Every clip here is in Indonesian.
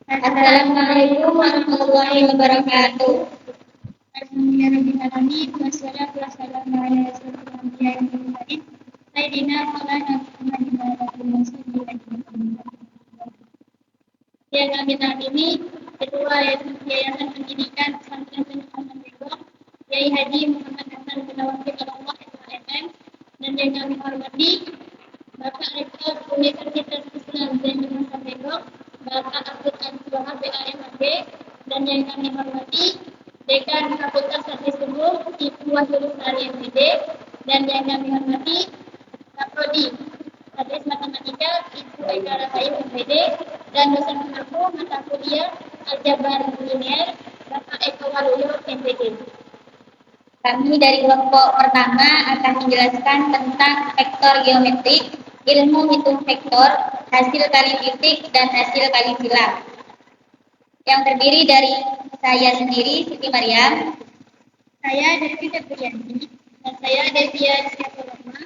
Assalamualaikum warahmatullahi wabarakatuh. Alhamdulillahirobbilalamin wassalatu wassalamu ala asyrofil anbiya'i wal mursalin sayyidina maulana Muhammadin wa ala alihi wasallam. Yang kami saat ini Ketua Yayasan Pendidikan Pesantren Pendidikan Bogor, Yai Haji Muhammad Hasan bin Nawafil Allah SHMM, dan yang kami hormati Bapak Rektor Universitas Islam Zainul Masa Bogor, Bapak Abdul Aziz Wahab BAMAB, dan yang kami hormati Dekan Fakultas Hadis Umum Ibu Wahyu Lestari MPD, dan yang kami hormati Kaprodi Hadis Matematika Ibu Eka Rahayu MPD, dan dosen penampung mata kuliah Aljabar Linear Bapak Eko Waluyo MPD. Kami dari kelompok pertama akan menjelaskan tentang vektor geometrik, ilmu hitung vektor, hasil kali titik, dan hasil kali silang. Yang terdiri dari saya sendiri, Siti Mariam, saya Devi Febrianti, dan saya Devia Siaturama.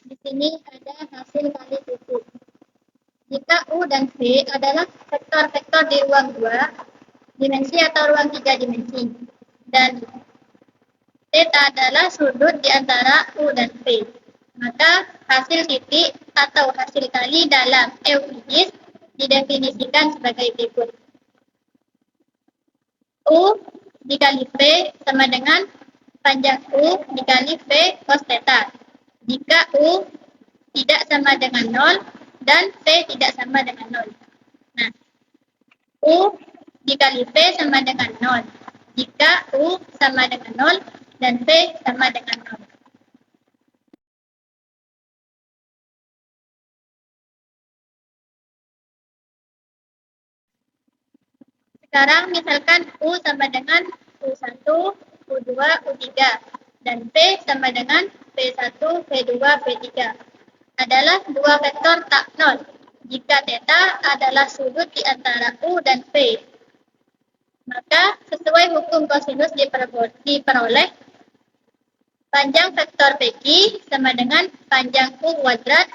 Di sini ada hasil kali titik. Jika U dan V adalah vektor-vektor di ruang 2 dimensi atau ruang 3 dimensi, dan theta adalah sudut di antara U dan V, maka hasil titik atau hasil kali dalam Euklidis didefinisikan sebagai berikut. U dikali V sama dengan panjang U dikali V cos theta. Jika U tidak sama dengan 0 dan V tidak sama dengan 0. Nah, U dikali V sama dengan 0. Jika U sama dengan 0 dan V sama dengan 0. Sekarang misalkan U sama dengan U1, U2, U3, dan V sama dengan V1, V2, V3. Adalah dua vektor tak nol jika theta adalah sudut di antara U dan V. Maka sesuai hukum kosinus diperoleh panjang vektor PQ sama dengan panjang U kuadrat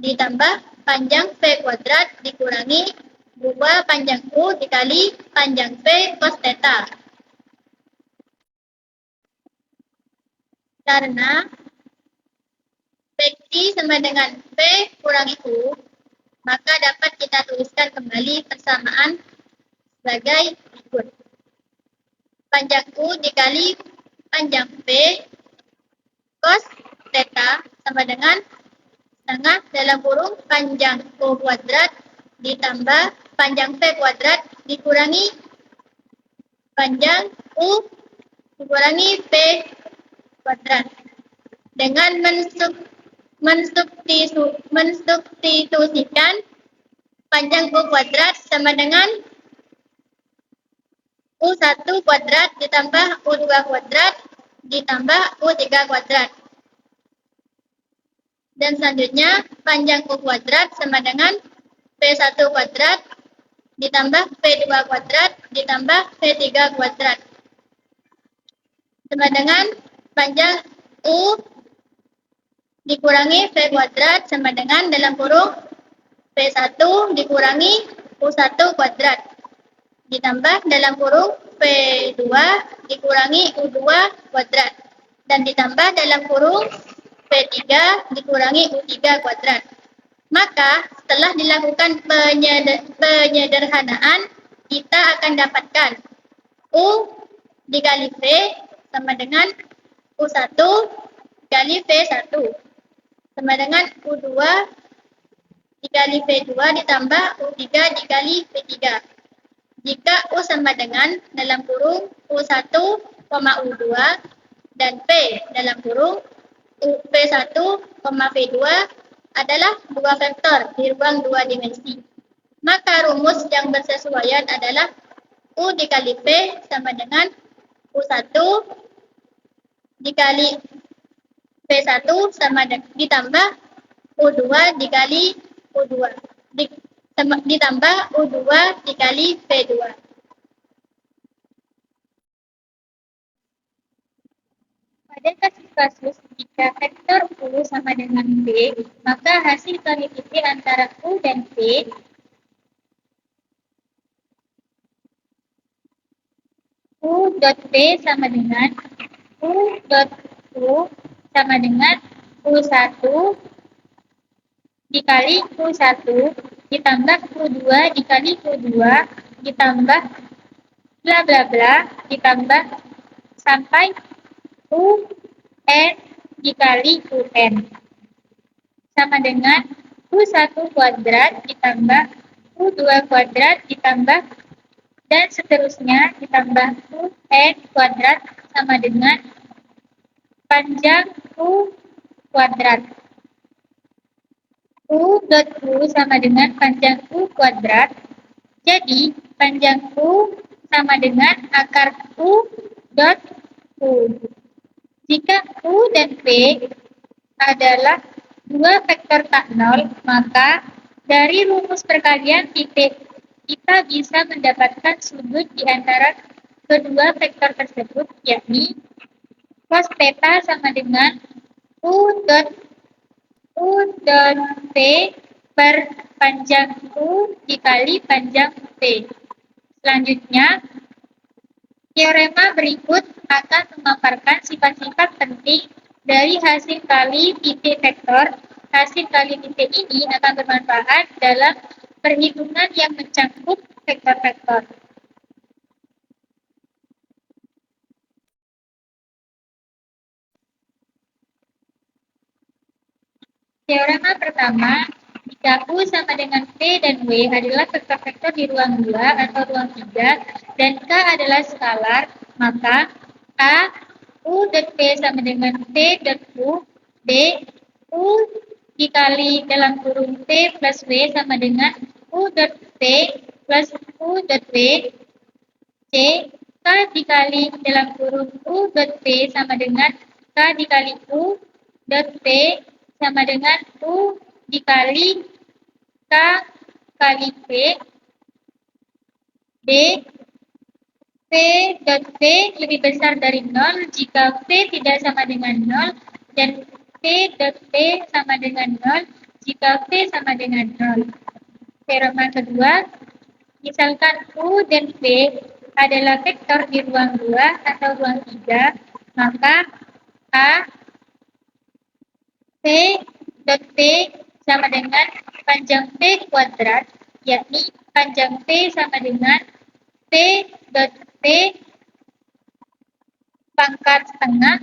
ditambah panjang V kuadrat dikurangi 2 panjang U dikali panjang V cos theta. Karena PQ sama dengan V kurangi U, maka dapat kita tuliskan kembali persamaan sebagai berikut. Panjang U dikali panjang V cos theta sama dengan setengah dalam kurung panjang U kuadrat ditambah panjang V kuadrat dikurangi panjang U dikurangi V kuadrat. Dengan mensubstitusikan panjang U kuadrat sama dengan U1 kuadrat ditambah U2 kuadrat ditambah U3 kuadrat. Dan selanjutnya panjang U kuadrat sama dengan V1 kuadrat ditambah V2 kuadrat ditambah V3 kuadrat. Sama dengan panjang U dikurangi V kuadrat sama dengan dalam kurung V1 dikurangi U1 kuadrat ditambah dalam kurung V2 dikurangi U2 kuadrat dan ditambah dalam kurung V3 dikurangi U3 kuadrat. Maka setelah dilakukan penyederhanaan kita akan dapatkan U dikali V sama dengan U1 dikali V1 sama dengan U2 dikali V2 ditambah U3 dikali V3. Jika U sama dengan dalam kurung U1, U2 dan V dalam kurung V1, V2 adalah dua vektor di ruang 2 dimensi. Maka rumus yang bersesuaian adalah U dikali V sama dengan U1 dikali V1 sama ditambah U2 dikali U2 ditambah U2 dikali V2. Pada kasus-kasus jika vektor U sama dengan V, maka hasil kali titik antara U dan V U dot V sama dengan U dot U sama dengan U1 dikali U1 ditambah U2 dikali U2 ditambah bla bla bla ditambah sampai UN dikali UN sama dengan U1 kuadrat ditambah U2 kuadrat ditambah dan seterusnya ditambah UN kuadrat sama dengan panjang U kuadrat. U dot U sama dengan panjang U kuadrat. Jadi, panjang U sama dengan akar U dot U. Jika U dan V adalah dua vektor tak nol, maka dari rumus perkalian titik kita bisa mendapatkan sudut di antara kedua vektor tersebut, yakni cos theta sama dengan U dot V per panjang U dikali panjang V. Selanjutnya, teorema berikut akan memaparkan sifat-sifat penting dari hasil kali titik vektor. Hasil kali titik ini akan bermanfaat dalam perhitungan yang mencakup vektor-vektor. Teorema pertama, jika U sama dengan P dan W adalah vektor-vektor di ruang 2 atau ruang 3 dan K adalah skalar, maka A U dot P sama dengan P dot U, B U dikali dalam kurung P plus W sama dengan U dot P plus U dot W, C K dikali dalam kurung U dot P sama dengan K dikali U dot P sama dengan U dikali K kali P, D P dot P lebih besar dari 0 jika P tidak sama dengan 0 dan P dot P sama dengan 0 jika P sama dengan 0. Teorema kedua, misalkan U dan P adalah vektor di ruang 2 atau ruang 3, maka A P dot P sama dengan panjang P kuadrat, yakni panjang P sama dengan P dot P pangkat setengah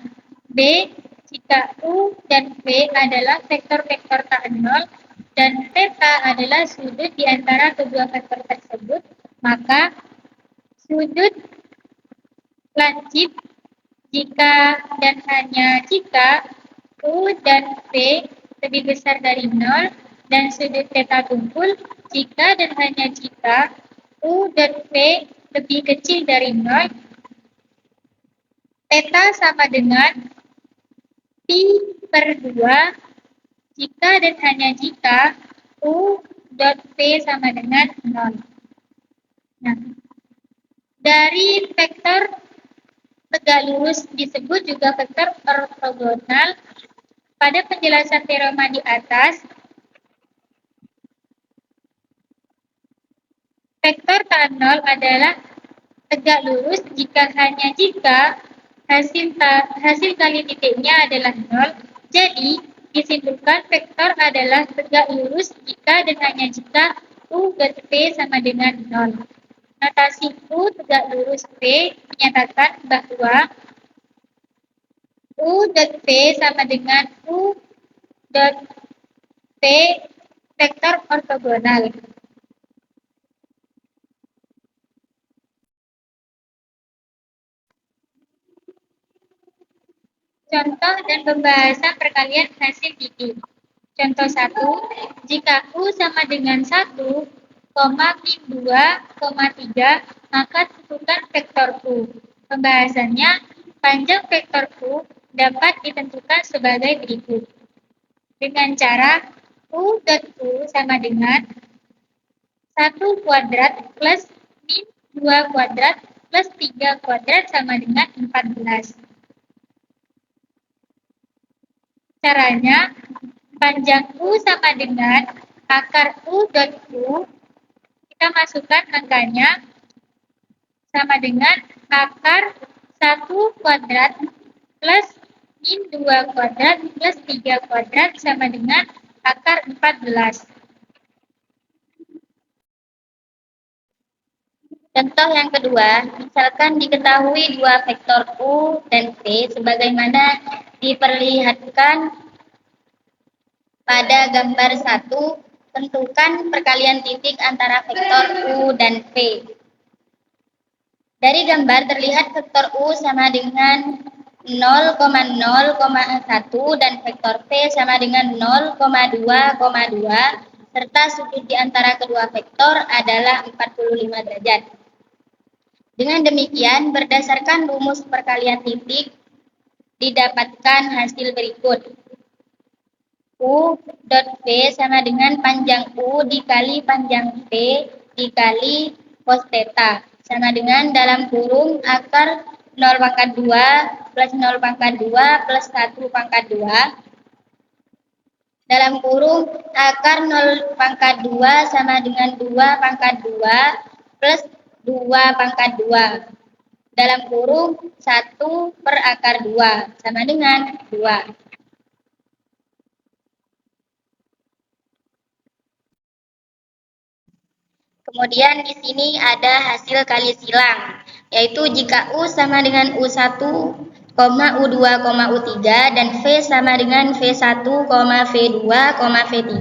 B jika U dan V adalah vektor-vektor tak nol dan theta adalah sudut di antara kedua vektor tersebut, maka sudut lancip jika dan hanya jika U dan V lebih besar dari 0 dan sudut theta tumpul jika dan hanya jika U dan V lebih kecil dari 0, theta sama dengan pi per 2 jika dan hanya jika U dot V sama dengan 0. Nah, dari vektor tegak lurus disebut juga vektor ortogonal. Pada penjelasan teorema di atas, vektor tak nol adalah tegak lurus hanya jika hasil kali titiknya adalah 0. Jadi, disimpulkan vektor adalah tegak lurus jika dan hanya jika U dot P sama dengan 0. Notasi U tegak lurus P menyatakan bahwa U dot P sama dengan U dot P vektor ortogonal. Contoh dan pembahasan perkalian hasil titik. Contoh 1, jika U sama dengan 1, min 2, 3, maka tentukan vektor U. Pembahasannya, panjang vektor U dapat ditentukan sebagai berikut. Dengan cara U dot U sama dengan 1 kuadrat plus min 2 kuadrat plus 3 kuadrat sama dengan 14. Caranya, panjang U sama dengan akar U dot U, kita masukkan angkanya sama dengan akar 1 kuadrat plus min 2 kuadrat plus 3 kuadrat sama dengan akar 14. Contoh yang kedua, misalkan diketahui dua vektor U dan V sebagaimana diperlihatkan pada gambar 1, tentukan perkalian titik antara vektor U dan V. Dari gambar terlihat vektor U sama dengan 0,0,1 dan vektor V sama dengan 0,2,2 serta sudut di antara kedua vektor adalah 45 derajat. Dengan demikian, berdasarkan rumus perkalian titik, didapatkan hasil berikut. U dot V sama dengan panjang U dikali panjang V dikali cos theta sama dengan dalam kurung akar 0 pangkat 2 plus 0 pangkat 2 plus 1 pangkat 2 dalam kurung akar 0 pangkat 2 sama dengan 2 pangkat 2 plus 2 pangkat 2 dalam kurung 1 per akar 2 sama dengan 2. Kemudian di sini ada hasil kali silang, yaitu jika U sama dengan U1, U2, U3 dan V sama dengan V1, V2, V3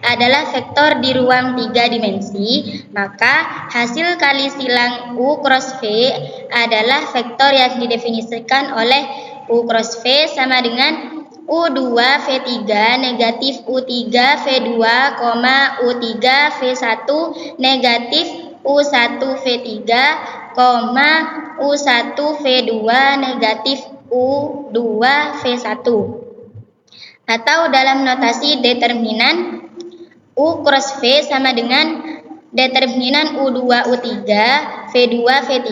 adalah vektor di ruang 3 dimensi, maka hasil kali silang U cross V adalah vektor yang didefinisikan oleh U cross V sama dengan U2 V3 negatif U3 V2, U3 V1 negatif U1 V3, U1 V2 negatif U2 V1. Atau dalam notasi determinan, U cross V sama dengan determinan U2 U3 V2 V3,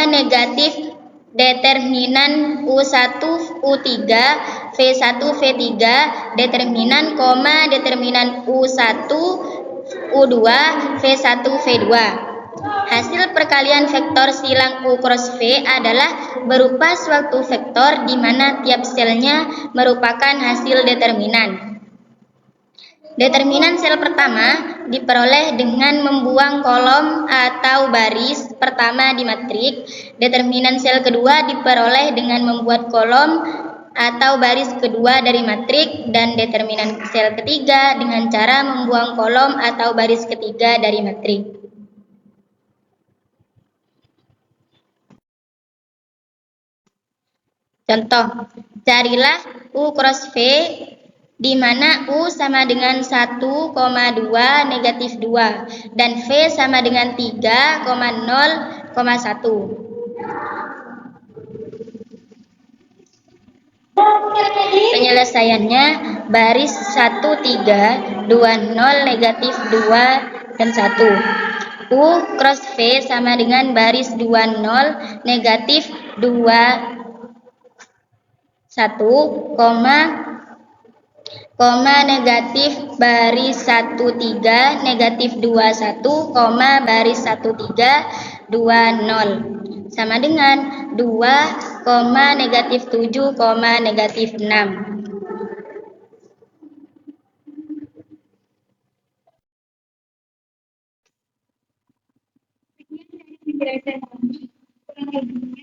negatif determinan U1 U3 V1 V3 determinan determinan U1 U2 V1 V2. Hasil perkalian vektor silang U cross V adalah berupa suatu vektor di mana tiap selnya merupakan hasil determinan. Determinan sel pertama diperoleh dengan membuang kolom atau baris pertama di matrik. Determinan sel kedua diperoleh dengan membuat kolom atau baris kedua dari matrik, dan determinan sel ketiga dengan cara membuang kolom atau baris ketiga dari matrik. Contoh, carilah U cross V di mana U sama dengan 1,2 negatif 2 dan V sama dengan 3,0,1. Penyelesaiannya baris 1, 3, 2, 0, negatif 2, dan 1. U cross V sama dengan baris 2, 0, negatif 2, 1, negatif baris 1, 3, negatif 2, 1, baris 1, 3, 2, 0 sama dengan 2, negatif 7, negatif 6.